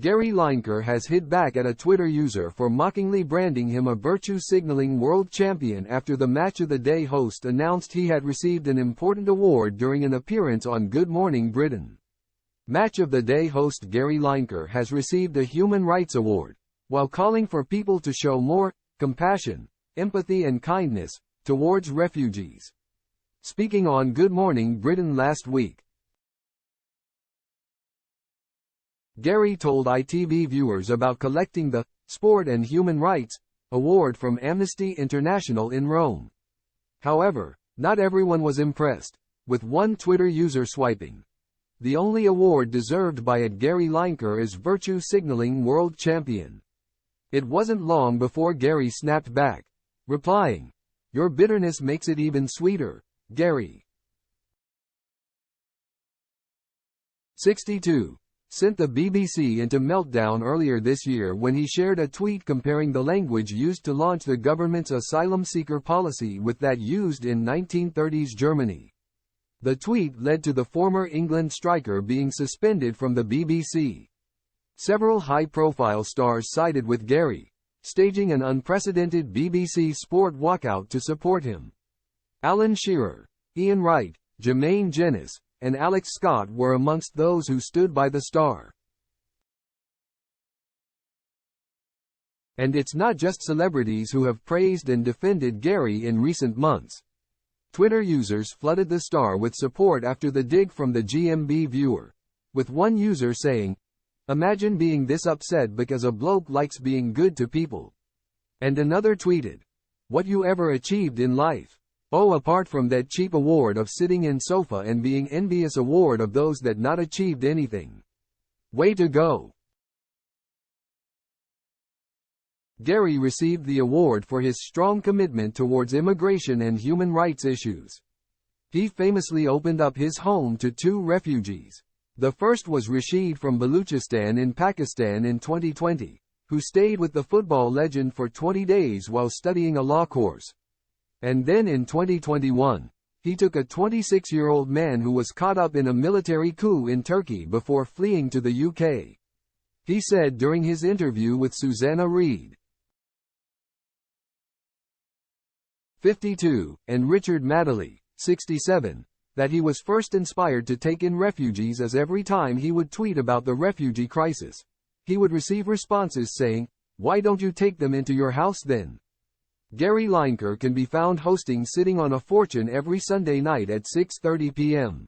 Gary Lineker has hit back at a Twitter user for mockingly branding him a virtue signaling world champion after the Match of the Day host announced he had received an important award during an appearance on Good Morning Britain. Match of the Day host Gary Lineker has received a Human Rights Award, while calling for people to show more compassion, empathy and kindness towards refugees. Speaking on Good Morning Britain last week, Gary told ITV viewers about collecting the Sport and Human Rights Award from Amnesty International in Rome. However, not everyone was impressed, with one Twitter user swiping. The only award deserved by Gary Lineker is Virtue Signaling World Champion. It wasn't long before Gary snapped back, replying, "Your bitterness makes it even sweeter, Gary." 62. Sent the BBC into meltdown earlier this year when he shared a tweet comparing the language used to launch the government's asylum seeker policy with that used in 1930s Germany. The tweet led to the former England striker being suspended from the BBC. Several high-profile stars sided with Gary, staging an unprecedented BBC Sport walkout to support him. Alan Shearer, Ian Wright, Jermaine Jenas, and Alex Scott were amongst those who stood by the star. And it's not just celebrities who have praised and defended Gary in recent months. Twitter users flooded the star with support after the dig from the GMB viewer, with one user saying, "Imagine being this upset because a bloke likes being good to people." And another tweeted, "What you ever achieved in life? Oh, apart from that cheap award of sitting in sofa and being envious award of those that not achieved anything. Way to go." Gary received the award for his strong commitment towards immigration and human rights issues. He famously opened up his home to 2 refugees. The first was Rashid from Baluchistan in Pakistan in 2020, who stayed with the football legend for 20 days while studying a law course. And then in 2021, he took a 26-year-old man who was caught up in a military coup in Turkey before fleeing to the UK. He said during his interview with Susanna Reid, 52, and Richard Madeley, 67, that he was first inspired to take in refugees as every time he would tweet about the refugee crisis, he would receive responses saying, "Why don't you take them into your house then?" Gary Lineker can be found hosting Sitting on a Fortune every Sunday night at 6:30 p.m.